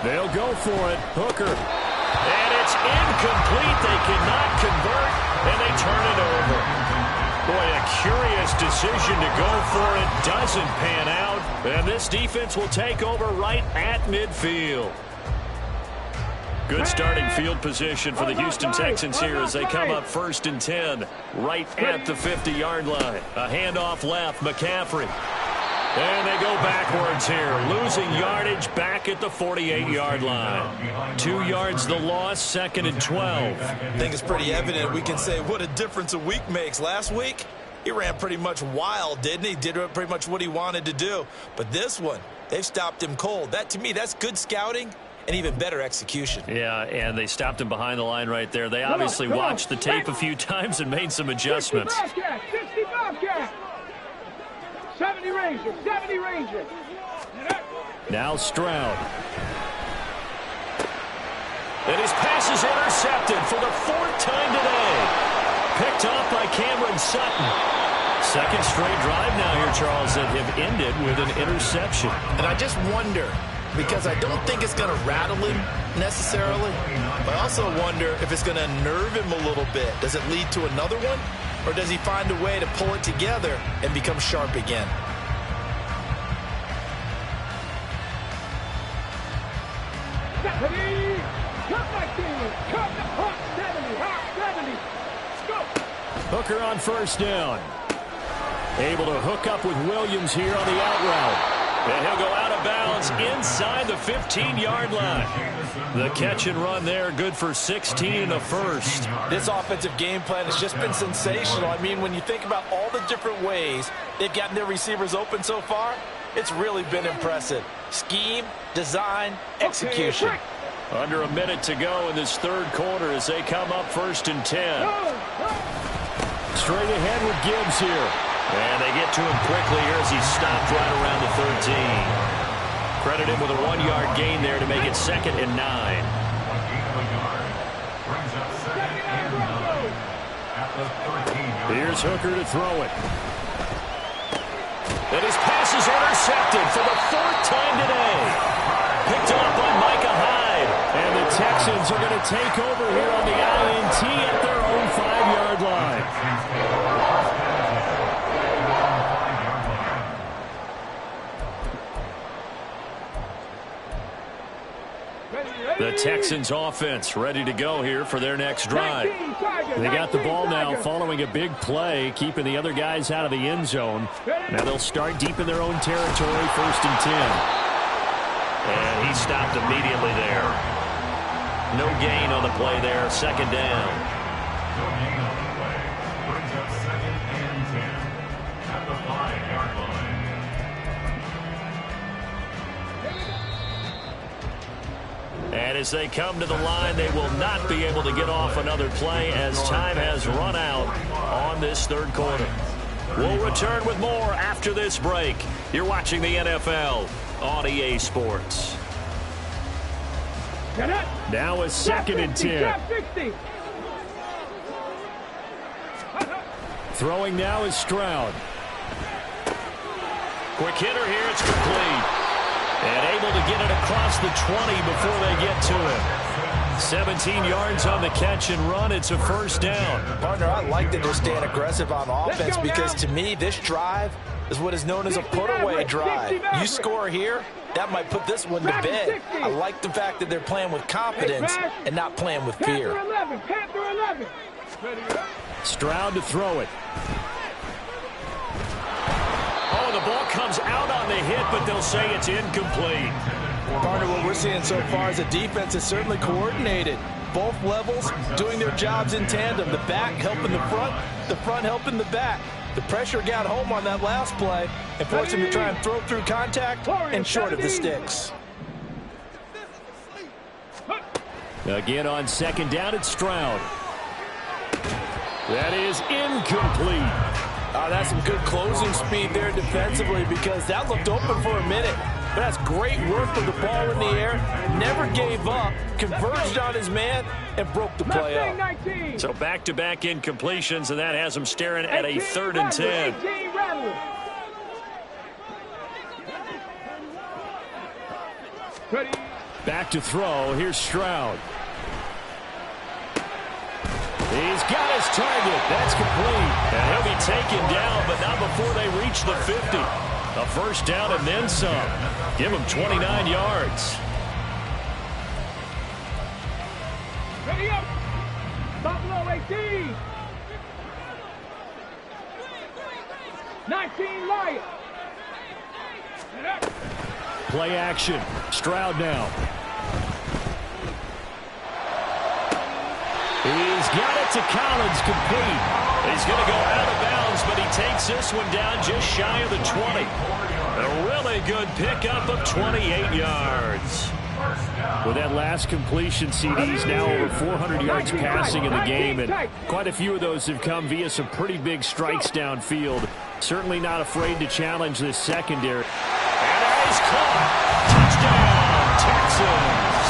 They'll go for it. Hooker. And it's incomplete. They cannot convert, and they turn it over. Boy, a curious decision to go for it. Doesn't pan out. And this defense will take over right at midfield. Good starting field position for the Houston Texans here as they come up 1st and 10 right at the 50-yard line. A handoff left, McCaffrey. And they go backwards here, losing yardage back at the 48-yard line. 2 yards the loss, 2nd and 12. I think it's pretty evident. We can say what a difference a week makes. Last week, he ran pretty much wild, didn't he? Did pretty much what he wanted to do. But this one, they've stopped him cold. That, to me, that's good scouting and even better execution. Yeah, and they stopped him behind the line right there. They obviously watched the tape a few times and made some adjustments. 60 Bobcat. 70 Rangers, 70 Rangers. Now Stroud. And his pass is intercepted for the 4th time today. Picked off by Cameron Sutton. Second straight drive now here, Charles, that have ended with an interception. And I just wonder, because I don't think it's going to rattle him necessarily, but I also wonder if it's going to nerve him a little bit. Does it lead to another one? Or does he find a way to pull it together and become sharp again? Stephanie, come back in, come the Hooker on first down. Able to hook up with Williams here on the out route. And he'll go out of bounds inside the 15-yard line. The catch and run there, good for 16 in the first. This offensive game plan has just been sensational. I mean, when you think about all the different ways they've gotten their receivers open so far, it's really been impressive. Scheme, design, execution. Under a minute to go in this third quarter as they come up 1st and 10. Straight ahead with Gibbs here. And they get to him quickly here as he's stopped right around the 13. Credit him with a 1-yard gain there to make it 2nd and 9. Here's Hooker to throw it. And his pass is intercepted for the 4th time today. Picked up by Micah Hyde. And the Texans are going to take over here on the INT at their own 5-yard line. The Texans offense ready to go here for their next drive. They got the ball now following a big play, keeping the other guys out of the end zone. Now they'll start deep in their own territory, 1st and 10. And he stopped immediately there. No gain on the play there, 2nd down. And as they come to the line, they will not be able to get off another play as time has run out on this third quarter. We'll return with more after this break. You're watching the NFL on EA Sports. Now a 2nd and 10. Throwing now is Stroud. Quick hitter here, it's complete. And able to get it across the 20 before they get to him. 17 yards on the catch and run. It's a 1st down. Partner, I like that they're staying aggressive on offense because to me, this drive is what is known as a put-away drive. You score here, that might put this one to bed. I like the fact that they're playing with confidence and not playing with fear. Stroud to throw it. Oh, the ball comes out on the hit, but they'll say it's incomplete. Partner, what we're seeing so far is a defense is certainly coordinated. Both levels doing their jobs in tandem. The back helping the front helping the back. The pressure got home on that last play and forced him to try and throw through contact and short of the sticks. Again on 2nd down, it's Stroud. That is incomplete. That's some good closing speed there defensively because that looked open for a minute. But that's great work with the ball in the air. Never gave up, converged on his man, and broke the play up. So back-to-back incompletions, and that has him staring at a 3rd and 10. Back to throw. Here's Stroud. He's got his target. That's complete. And he'll be taken down, but not before they reach the 50. A 1st down and then some. Give him 29 yards. Ready up. Buffalo 18. 19 Lions. Play action. Stroud now. He's got it to Collins, complete. He's going to go out of bounds, but he takes this one down just shy of the 20. A really good pickup of 28 yards. With that last completion, CD's now over 400 yards passing in the game, and quite a few of those have come via some pretty big strikes downfield. Certainly not afraid to challenge this secondary. And that is caught. Touchdown, Texans.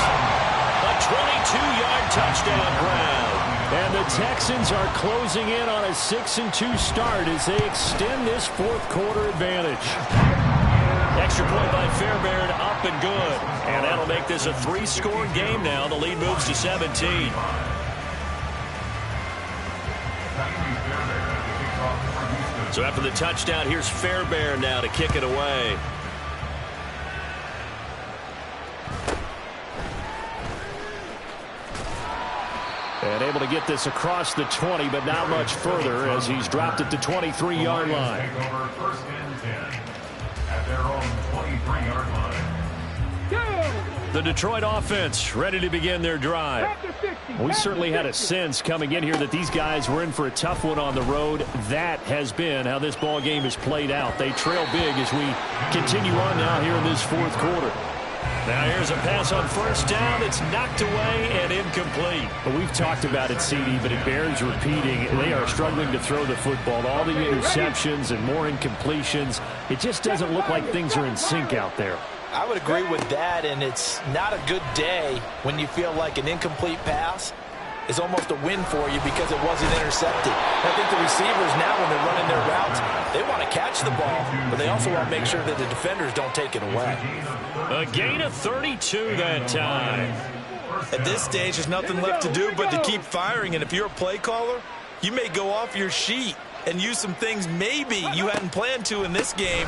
A 22-yard touchdown grab. And the Texans are closing in on a 6-2 start as they extend this 4th quarter advantage. Extra point by Fairbairn, up and good. And that'll make this a 3-score game now. The lead moves to 17. So after the touchdown, here's Fairbairn now to kick it away. And able to get this across the 20, but not much further as he's dropped it to 23-yard line. Take over first and 10 at their own 23-yard line. The Detroit offense ready to begin their drive. We certainly had a sense coming in here that these guys were in for a tough one on the road. That has been how this ball game has played out. They trail big as we continue on now here in this fourth quarter. Now here's a pass on first down. It's knocked away and incomplete. But we've talked about it, CD, but it bears repeating. They are struggling to throw the football. All the interceptions and more incompletions. It just doesn't look like things are in sync out there. I would agree with that, and it's not a good day when you feel like an incomplete pass is almost a win for you because it wasn't intercepted. I think the receivers now, when they're running their routes, they want to catch the ball, but they also want to make sure that the defenders don't take it away. A gain of 32 that time. At this stage, there's nothing left to do but to keep firing, and if you're a play caller, you may go off your sheet and use some things maybe you hadn't planned to in this game.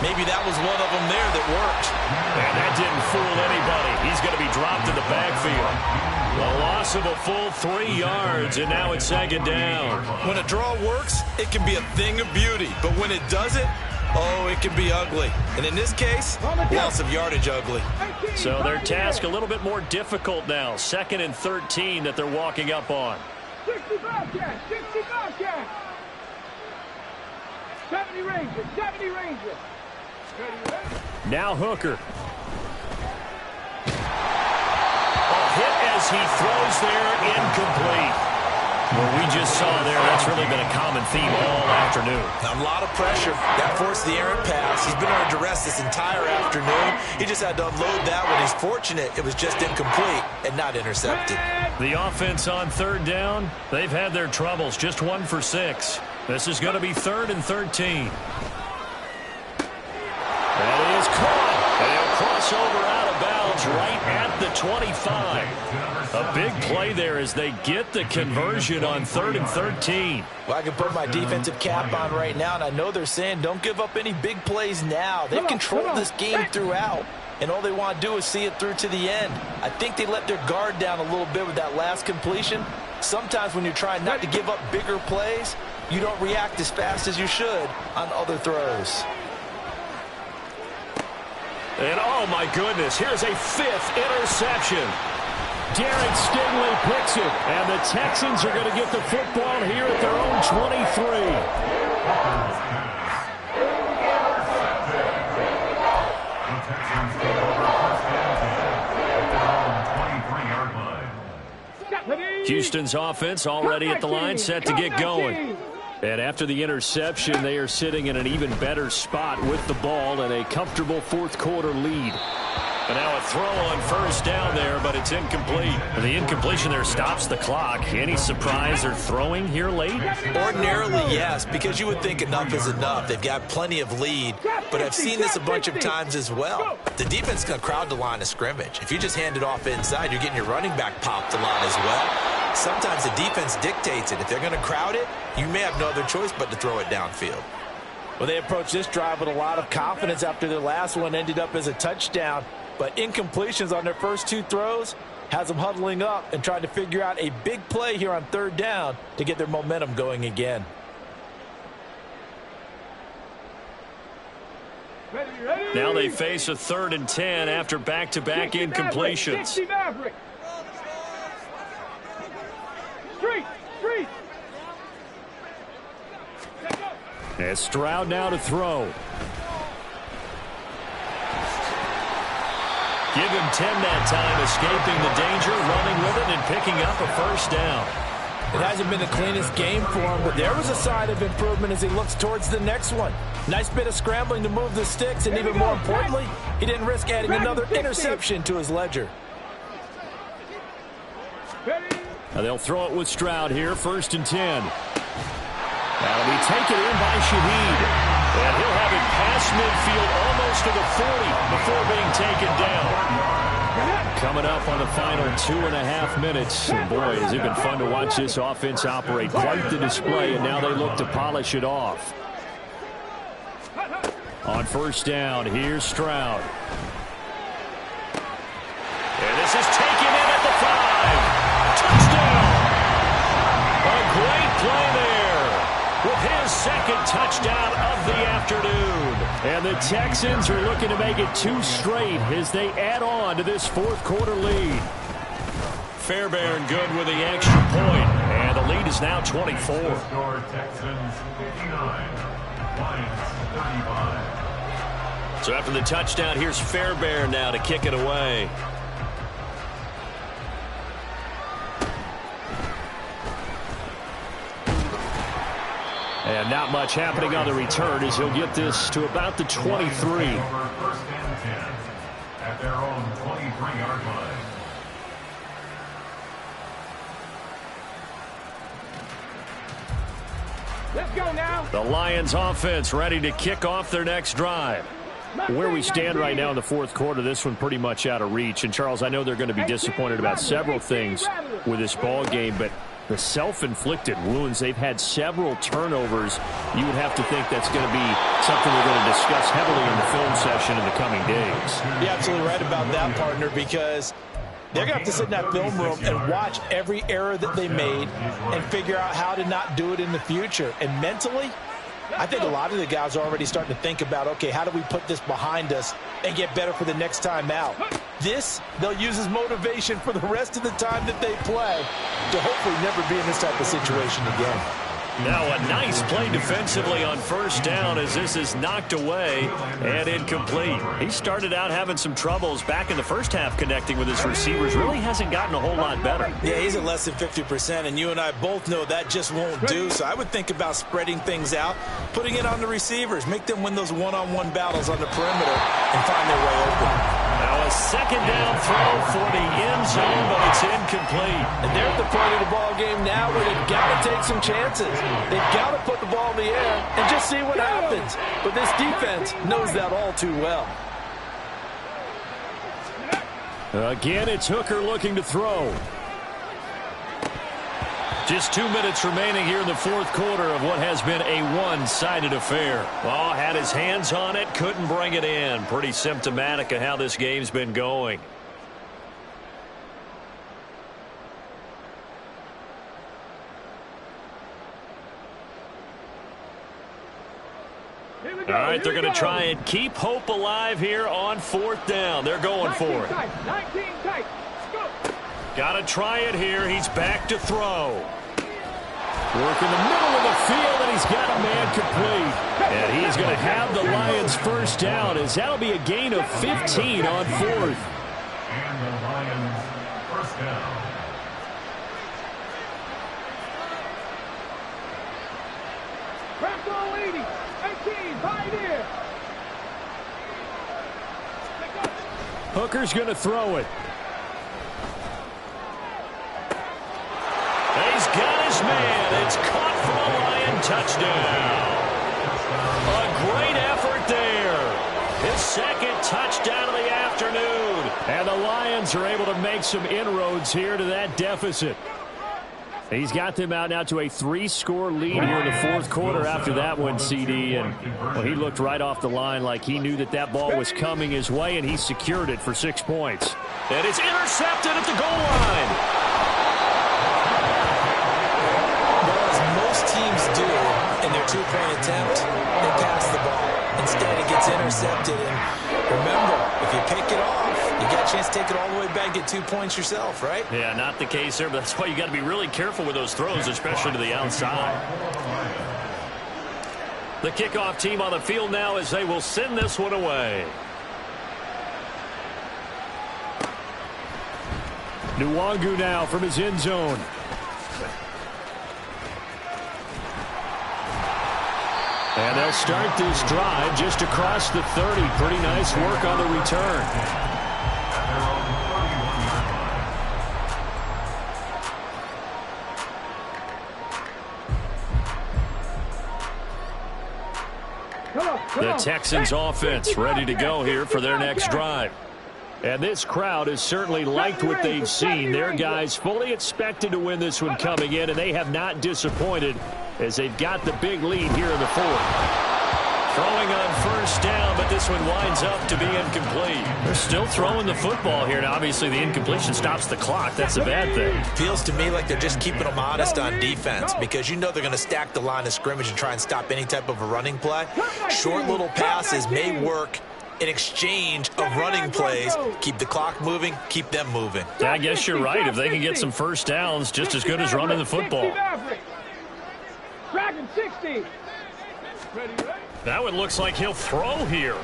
Maybe that was one of them there that worked. And that didn't fool anybody. He's going to be dropped in the backfield. A loss of a full 3 yards, and now it's second down. When a draw works, it can be a thing of beauty. But when it doesn't, oh, it can be ugly. And in this case, loss of yardage ugly. So their task a little bit more difficult now. 2nd and 13 that they're walking up on. 65 catch, 65 catch. 70 Rangers, 70 Rangers. Now Hooker. A hit as he throws there, incomplete. Well, we just saw there, that's really been a common theme all afternoon. A lot of pressure. That forced the errant pass. He's been under duress this entire afternoon. He just had to unload that one. He's fortunate it was just incomplete and not intercepted. The offense on 3rd down, they've had their troubles, just 1 for 6. This is going to be 3rd and 13. That is caught. And he'll cross over out of bounds right at the 25. A big play there as they get the conversion on 3rd and 13. Well, I can put my defensive cap on right now, and I know they're saying don't give up any big plays now. They've controlled this game throughout, and all they want to do is see it through to the end. I think they let their guard down a little bit with that last completion. Sometimes when you're trying not to give up bigger plays, you don't react as fast as you should on other throws. And oh my goodness, here's a 5th interception. Derek Stingley picks it, and the Texans are going to get the football here at their own 23. Houston's offense already at the line, set to get going. And after the interception, they are sitting in an even better spot with the ball and a comfortable fourth quarter lead. And now a throw on first down there, but it's incomplete. And the incompletion there stops the clock. Any surprise they're throwing here late? Ordinarily, yes, because you would think enough is enough. They've got plenty of lead, but I've seen this a bunch of times as well. The defense is going to crowd the line of scrimmage. If you just hand it off inside, you're getting your running back popped a lot as well. Sometimes the defense dictates it. If they're going to crowd it, you may have no other choice but to throw it downfield. Well, they approached this drive with a lot of confidence after their last one ended up as a touchdown. But incompletions on their first 2 throws has them huddling up and trying to figure out a big play here on 3rd down to get their momentum going again. Now they face a 3rd and 10 after back-to-back incompletions. As Stroud now to throw. Give him 10 that time, escaping the danger, running with it, and picking up a first down. It hasn't been the cleanest game for him, but there was a sign of improvement as he looks towards the next one. Nice bit of scrambling to move the sticks, and even more importantly, he didn't risk adding another interception to his ledger. Now they'll throw it with Stroud here, 1st and 10. That'll be taken in by Shaheed. And he'll have it past midfield almost to the 40 before being taken down. Coming up on the final 2.5 minutes. And boy, has it been fun to watch this offense operate. Quite the display, and now they look to polish it off. On 1st down, here's Stroud. And this is taken in at the 5. Touchdown! second touchdown of the afternoon. And the Texans are looking to make it 2 straight as they add on to this fourth quarter lead. Fairbairn good with the extra point, and the lead is now 24. Texans 59, Lions 35. So after the touchdown, here's Fairbairn now to kick it away. And not much happening on the return as he'll get this to about the 23. First and 10 at their own 23-yard line. Let's go now. The Lions offense ready to kick off their next drive. Where we stand right now in the fourth quarter, this one pretty much out of reach. And, Charles, I know they're going to be disappointed about several things with this ball game, but the self-inflicted wounds, they've had several turnovers. You would have to think that's going to be something we're going to discuss heavily in the film session in the coming days. You're absolutely right about that, partner, because they're going to have to sit in that film room and watch every error that they made and figure out how to not do it in the future. And mentally, I think a lot of the guys are already starting to think about, okay, how do we put this behind us and get better for the next time out? This, they'll use as motivation for the rest of the time that they play to hopefully never be in this type of situation again. Now a nice play defensively on first down as this is knocked away and incomplete. He started out having some troubles back in the first half connecting with his receivers. Really hasn't gotten a whole lot better. Yeah, he's at less than 50%, and you and I both know that just won't do. So I would think about spreading things out, putting it on the receivers, make them win those one-on-one battles on the perimeter and find their way open. Now a second down throw for the end zone, but it's incomplete. And they're at the point of the ball game now where they've got to take some chances. They've got to put the ball in the air and just see what happens. But this defense knows that all too well. Again, it's Hooker looking to throw. Just 2 minutes remaining here in the fourth quarter of what has been a one-sided affair. Well, had his hands on it, couldn't bring it in. Pretty symptomatic of how this game's been going. All right, they're going to try and keep hope alive here on fourth down. They're going for it. 19 tight. Go. Got to try it here. He's back to throw. Work in the middle of the field, and he's got a man complete. And he is going to have the Lions first down, as that'll be a gain of 15 on fourth. And the Lions first down. Crack ball 80. 18. Right here. Hooker's going to throw it. He's got his man. It's caught for a Lion touchdown. A great effort there. His second touchdown of the afternoon. And the Lions are able to make some inroads here to that deficit. He's got them out now to a 3-score lead here in the fourth quarter after that one, CD. And well, he looked right off the line like he knew that that ball was coming his way, and he secured it for 6 points. And it's intercepted at the goal line. Well, as most teams do in their two-point attempt, they pass the ball. Instead, it gets intercepted. And remember, if you pick it off, you got a chance to take it all the way back, get 2 points yourself, right? Yeah, not the case there, but that's why you got to be really careful with those throws, especially to the outside. The kickoff team on the field now as they will send this one away. Nwangu now from his end zone. And they'll start this drive just across the 30. Pretty nice work on the return. The Texans offense ready to go here for their next drive. And this crowd has certainly liked what they've seen. Their guys fully expected to win this one coming in, and they have not disappointed as they've got the big lead here in the fourth. Throwing on first down, but this one winds up to be incomplete. They're still throwing the football here, and obviously the incompletion stops the clock. That's a bad thing. Feels to me like they're just keeping them honest on defense because you know they're going to stack the line of scrimmage and try and stop any type of a running play. Short little passes may work in exchange of running plays. Keep the clock moving, keep them moving. Yeah, I guess you're right. If they can get some first downs, just as good as running the football. Dragon 60. That one looks like he'll throw here.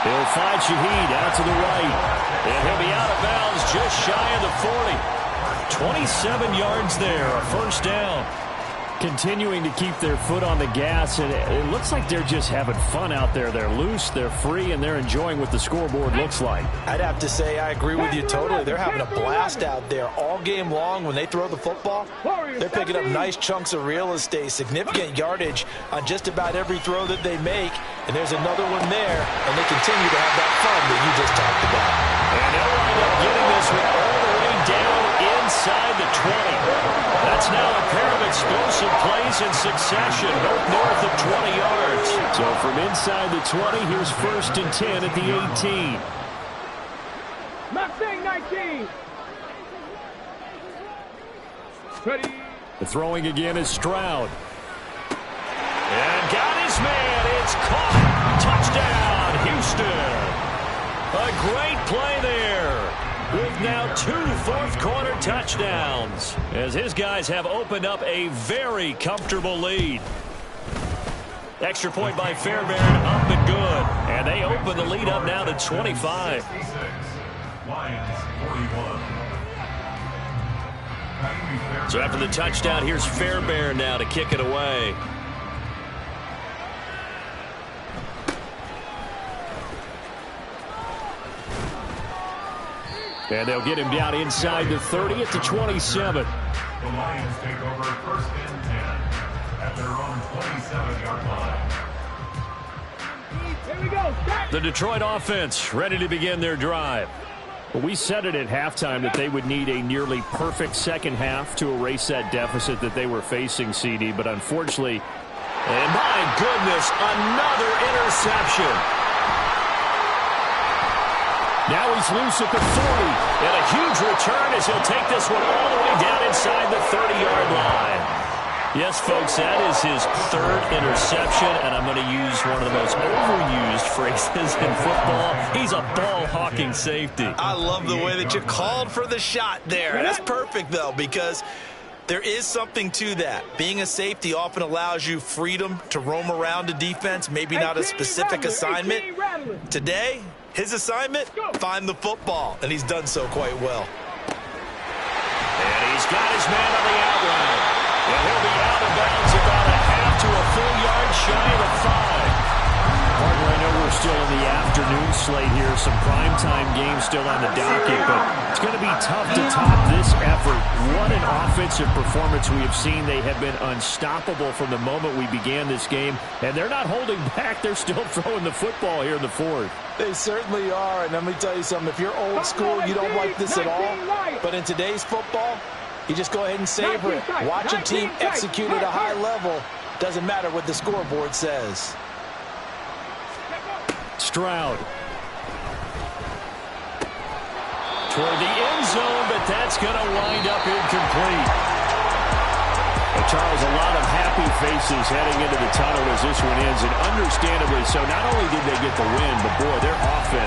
He'll find Shaheed out to the right. And he'll be out of bounds just shy of the 40. 27 yards there, a first down. Continuing to keep their foot on the gas, and it looks like they're just having fun out there. They're loose, they're free, and they're enjoying what the scoreboard looks like. I'd have to say I agree with you totally. They're having a blast out there all game long. When they throw the football, they're picking up nice chunks of real estate, significant yardage on just about every throw that they make. And there's another one there, and they continue to have that fun that you just talked about. And they'll wind up getting this one all the way down inside the 20. That's now a pair of explosive plays in succession, both north of 20 yards. So from inside the 20, here's 1st and 10 at the 18. Mustang 19. Ready. The throwing again is Stroud. And got his man. It's caught. Touchdown, Houston. A great play there, with now 2 fourth-quarter touchdowns, as his guys have opened up a very comfortable lead. Extra point by Fairbairn, up and good. And they open the lead up now to 25. Lions 41. So after the touchdown, here's Fairbairn now to kick it away. And they'll get him down inside the 30 at the 27. The Lions take over 1st and 10 at their own 27-yard line. Here we go. Start. The Detroit offense ready to begin their drive. Well, we said it at halftime that they would need a nearly perfect second half to erase that deficit that they were facing, CD. But unfortunately, and my goodness, another interception. Now he's loose at the 40, and a huge return as he'll take this one all the way down inside the 30-yard line. Yes, folks, that is his 3rd interception, and I'm going to use one of the most overused phrases in football. He's a ball-hawking safety. I love the way that you called for the shot there. That's perfect, though, because there is something to that. Being a safety often allows you freedom to roam around a defense, maybe not a specific assignment. Today, his assignment, find the football, and he's done so quite well. And he's got his man on the out route. And he'll be out of bounds about a half to a full yard shy of the 5. Partner, I know we're still in the afternoon slate here. Some primetime games still on the docket, but it's going to be tough to top this effort. What an offensive performance we have seen. They have been unstoppable from the moment we began this game, and they're not holding back. They're still throwing the football here in the 4th. They certainly are, and let me tell you something. If you're old school, you don't like this at all. But in today's football, you just go ahead and savor it. Watch a team execute at a high level. Doesn't matter what the scoreboard says. Stroud. Toward the end zone, but that's going to wind up incomplete. Well, Charles, a lot of happy faces heading into the tunnel as this one ends, and understandably so. Not only did they get the win, but boy, their offense